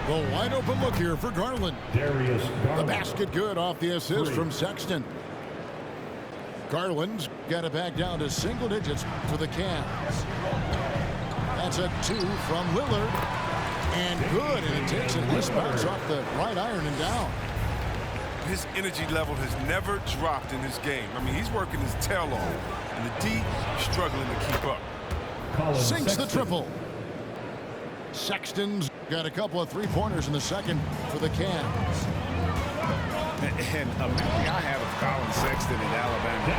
The wide open look here for Garland. The basket good off the assist from Sexton. Garland's got it back down to single digits for the Cavs. That's a 2 from Lillard. And good, and it takes a nice bounce off the right iron and down. His energy level has never dropped in this game. I mean, he's working his tail off. And the D struggling to keep up. Sinks the triple. Sexton's got a couple of three-pointers in the second for the Cavs. And a memory I have of Colin Sexton in Alabama.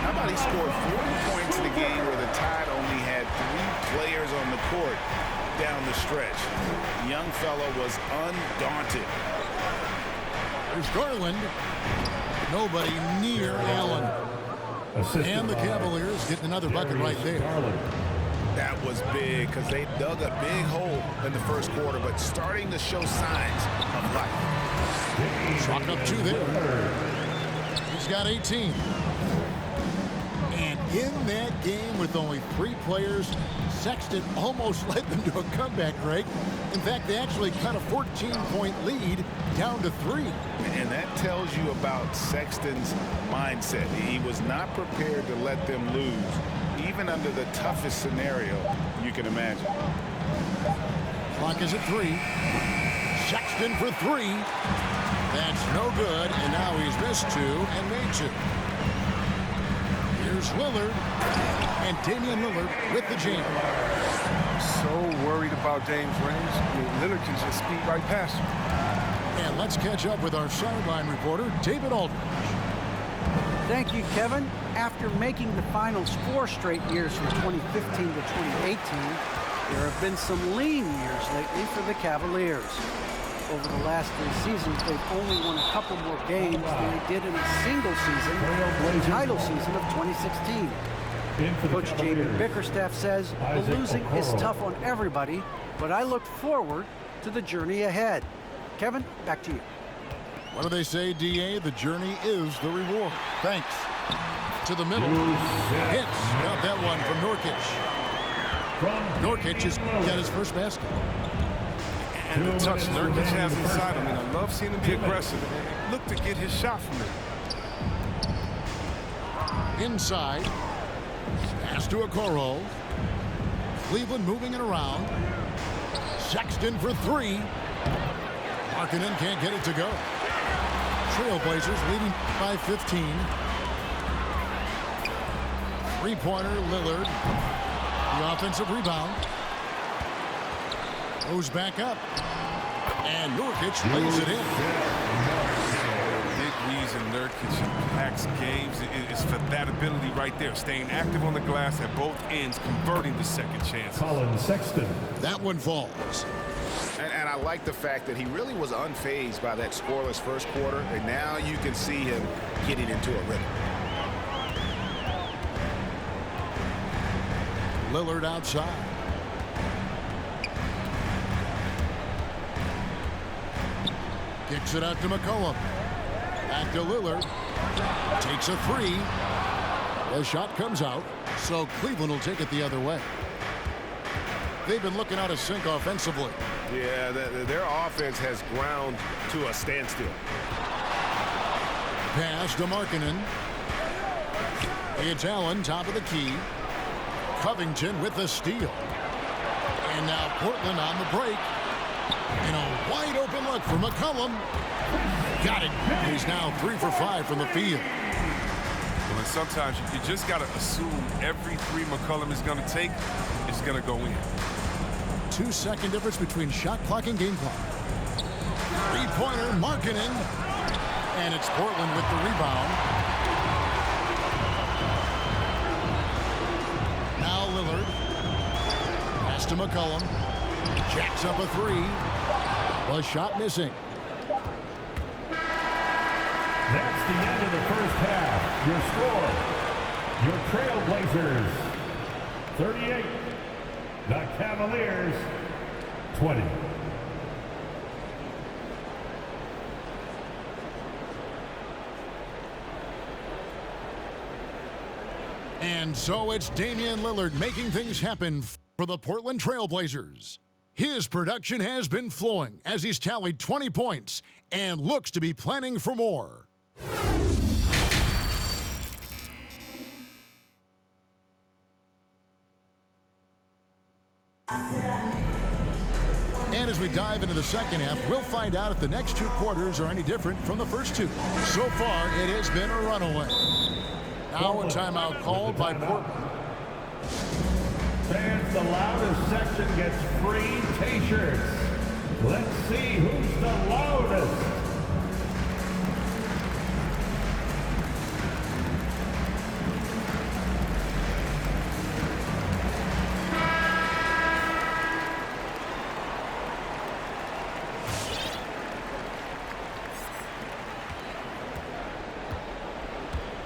How about he scored 40 points in a game where the Tide only had 3 players on the court down the stretch. The young fellow was undaunted. There's Garland. Nobody near Allen. And the Cavaliers getting another bucket right there. That was big because they dug a big hole in the first quarter, but starting to show signs of life. Chalk up 2 there. He's got 18. And in that game with only 3 players, Sexton almost led them to a comeback, Greg. In fact, they actually cut a 14-point lead down to 3. And that tells you about Sexton's mindset. He was not prepared to let them lose, even under the toughest scenario you can imagine. Clock is at 3. Sexton for 3. That's no good, and now he's missed 2 and made 2. Here's Lillard, and Damian Lillard with the jam. So worried about Dame's range. Lillard can just speed right past him. And let's catch up with our sideline reporter, David Aldridge. Thank you, Kevin. After making the finals 4 straight years from 2015 to 2018, there have been some lean years lately for the Cavaliers. Over the last 3 seasons, they've only won a couple more games than they did in a single season, the title season of 2016. Coach Jamie Bickerstaff says the losing is tough on everybody, but I look forward to the journey ahead. Kevin, back to you. What do they say, DA? The journey is the reward. Thanks. To the middle. Hits. Got that one from Nurkic. Nurkic has got his first basket. And the touch Nurkic has inside him. And I love seeing him be aggressive. Look to get his shot from there. Inside. Pass to Okoro. Cleveland moving it around. Sexton for 3. Markkanen can't get it to go. Trailblazers leading by 15. Three-pointer, Lillard. The offensive rebound. Goes back up. And Nurkic lays it in. Big reason Nurkic impacts games is for that ability right there. Staying active on the glass at both ends, converting the second chance. Colin Sexton. That one falls. And I like the fact that he really was unfazed by that scoreless first quarter, and now you can see him getting into a rhythm. Lillard outside. Kicks it out to McCollum. Back to Lillard. Takes a 3. The shot comes out, so Cleveland will take it the other way. They've been looking out of sync offensively. Yeah, their offense has ground to a standstill. Pass to Markkanen. It's Allen, top of the key. Covington with the steal. And now Portland on the break. And a wide open look for McCollum. Got it. He's now 3 for 5 from the field. Well, and sometimes you just got to assume every 3 McCollum is going to take is going to go in. 2-second difference between shot clock and game clock. Three-pointer, Markkanen. And it's Portland with the rebound. Now Lillard. Pass to McCollum. Jacks up a 3. The shot missing. That's the end of the first half. Your score, your Trailblazers, 38. The Cavaliers, 20. And so it's Damian Lillard making things happen for the Portland Trailblazers. His production has been flowing as he's tallied 20 points and looks to be planning for more. And as we dive into the second half, we'll find out if the next two quarters are any different from the first two. So far, it has been a runaway. Now a timeout called by Portland. Fans, the loudest section gets free T-shirts. Let's see who's the loudest.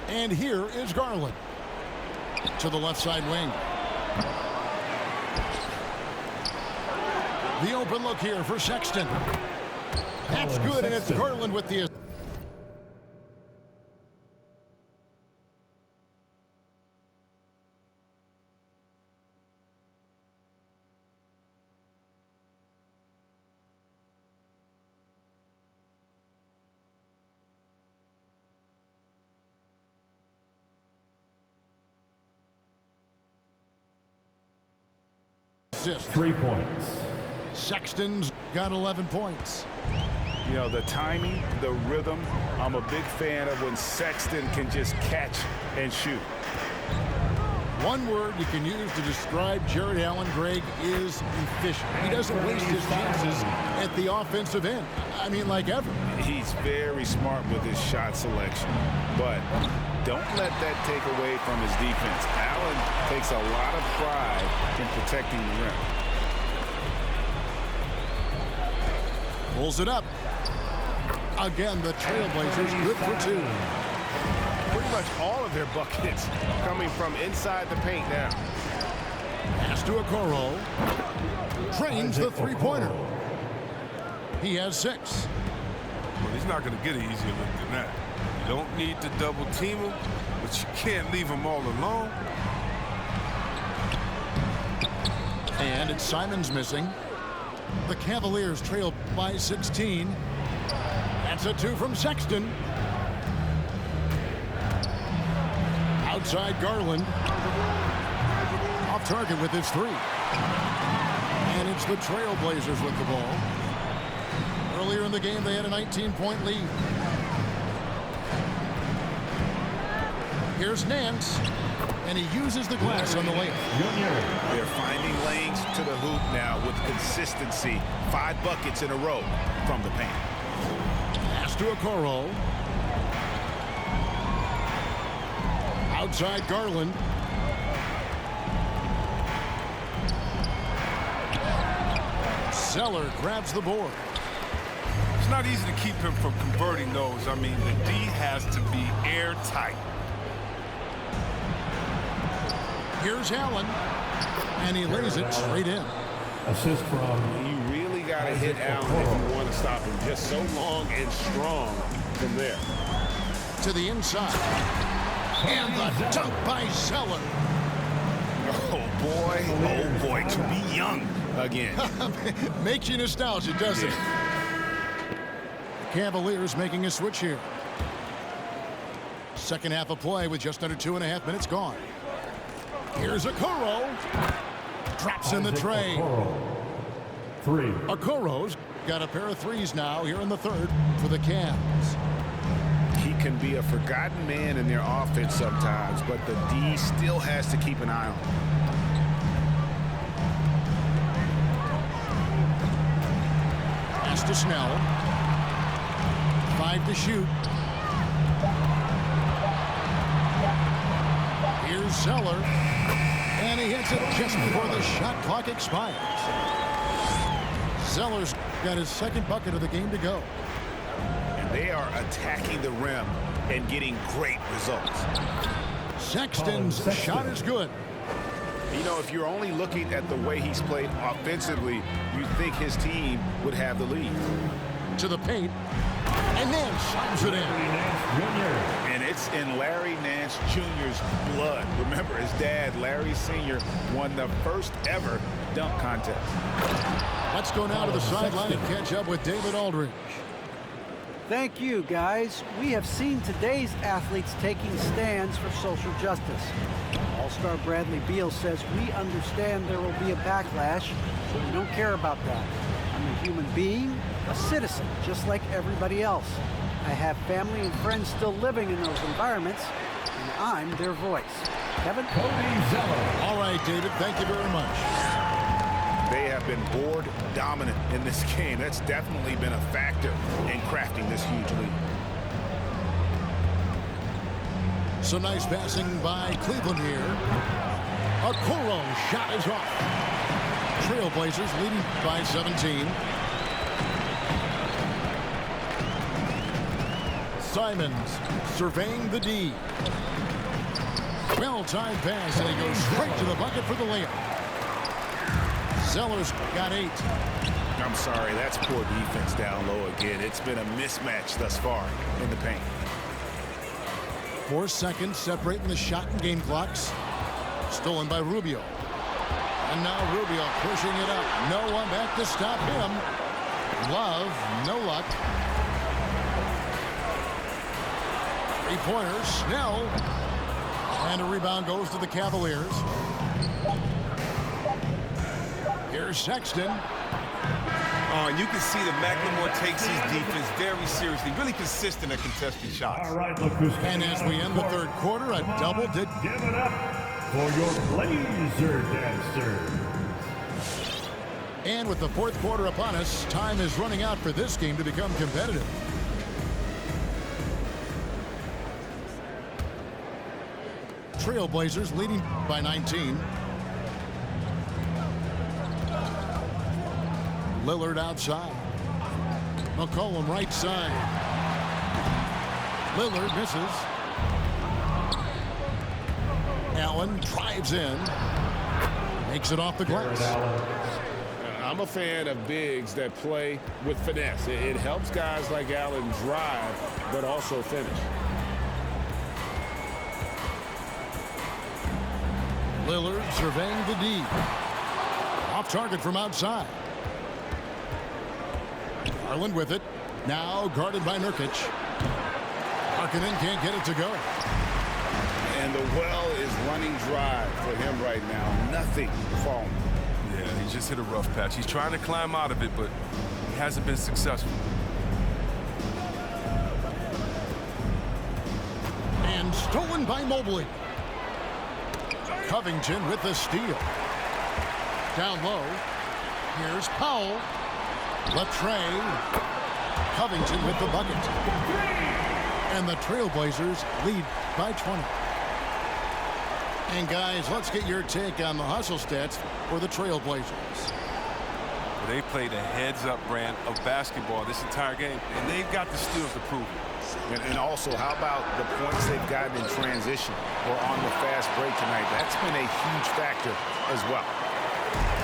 And here is Garland. To the left side wing. The open look here for Sexton. That's good, and it's Garland with the... assist. 3 points. Sexton's got 11 points. You know, the timing, the rhythm, I'm a big fan of when Sexton can just catch and shoot. One word you can use to describe Jared Allen, Greg, is efficient. He doesn't waste his chances at the offensive end. I mean, like ever. He's very smart with his shot selection, but don't let that take away from his defense. Allen takes a lot of pride in protecting the rim. Pulls it up. Again, the Trailblazers good for two. Pretty much all of their buckets coming from inside the paint now. Pass to Okoro. Trains the three-pointer. He has 6. Well, he's not going to get an easier look than that. You don't need to double team him, but you can't leave him all alone. And it's Simons missing. The Cavaliers trail by 16. That's a 2 from Sexton. Outside Garland. Off target with his 3. And it's the Trailblazers with the ball. Earlier in the game, they had a 19-point lead. Here's Nance, and he uses the glass on the layup. They're finding lanes to the hoop now with consistency. 5 buckets in a row from the paint. Pass to Okoro. Outside Garland. Zeller grabs the board. It's not easy to keep him from converting those. I mean, the D has to be airtight. Here's Allen, and he lays it straight in. Assist from... You really got to hit Allen if you want to stop him. Just so long and strong from there. To the inside. And the dunk by Zeller. Oh boy, to be young again. Makes you nostalgic, doesn't it? The Cavaliers making a switch here. Second half of play with just under 2.5 minutes gone. Here's Okoro. Drops in the tray. Okoro's got a pair of 3s now here in the third for the Cavs. He can be a forgotten man in their offense sometimes, but the D still has to keep an eye on him. Pass to Snell. 5 to shoot. Here's Zeller. And he hits it just before the shot clock expires. Zeller's got his second bucket of the game to go. And they are attacking the rim and getting great results. Sexton's shot is good. You know, if you're only looking at the way he's played offensively, you'd think his team would have the lead. To the paint. And then slams it in. And it's in Larry Nance Jr.'s blood. Remember, his dad, Larry Sr., won the first ever dunk contest. Let's go now to the sideline and catch up with David Aldridge. Thank you, guys. We have seen today's athletes taking stands for social justice. All-Star Bradley Beal says, "We understand there will be a backlash, but we don't care about that. I'm a human being, a citizen, just like everybody else. I have family and friends still living in those environments, and I'm their voice." Kevin? All right, David, thank you very much. They have been board dominant in this game. That's definitely been a factor in crafting this huge lead. Some nice passing by Cleveland here. Okoro shot is off. Trailblazers leading by 17. Simons surveying the D. Well-timed pass, and he goes straight to the bucket for the layup. Zeller's got 8. I'm sorry, that's poor defense down low again. It's been a mismatch thus far in the paint. 4 seconds separating the shot and game clocks. Stolen by Rubio. And now Rubio pushing it up. No one back to stop him. Love, no luck. 3-pointers, Snell. And a rebound goes to the Cavaliers. Here's Sexton. Oh, and you can see that McLemore takes his defense very seriously, really consistent at contested shots. All right, look who's And as we end the third quarter, a double did. Give it up for your Blazer dancers. And with the fourth quarter upon us, time is running out for this game to become competitive. Trailblazers leading by 19. Lillard outside. McCollum right side. Lillard misses. Allen drives in. Makes it off the glass. I'm a fan of bigs that play with finesse. It helps guys like Allen drive, but also finish. Lillard surveying the D. Off target from outside. Garland with it. Now guarded by Nurkic. Markkanen can't get it to go. And the well is running dry for him right now. Nothing falling. Yeah, he just hit a rough patch. He's trying to climb out of it, but he hasn't been successful. And stolen by Mobley. Covington with the steal. Down low. Here's Powell. Latrey. Covington with the bucket. And the Trailblazers lead by 20. And guys, let's get your take on the hustle stats for the Trailblazers. They played a heads-up brand of basketball this entire game, and they've got the steals to prove it. And also, how about the points they've gotten in transition or on the fast break tonight? That's been a huge factor as well.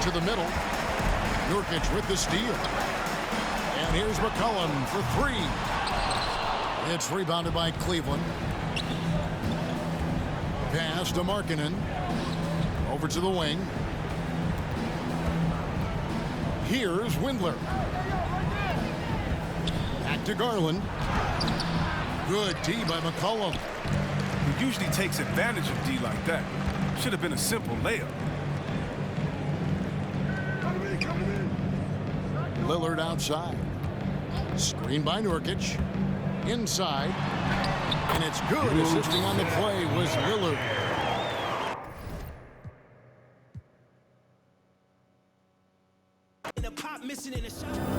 To the middle. Nurkic with the steal. And here's McCollum for 3. It's rebounded by Cleveland. Pass to Markkanen. Over to the wing. Here's Windler. Back to Garland. Good D by McCollum. He usually takes advantage of D like that. Should have been a simple layup. Lillard outside. Screen by Nurkic. Inside. And it's good. Assisting on the play was Lillard. In a pop missing in a shot.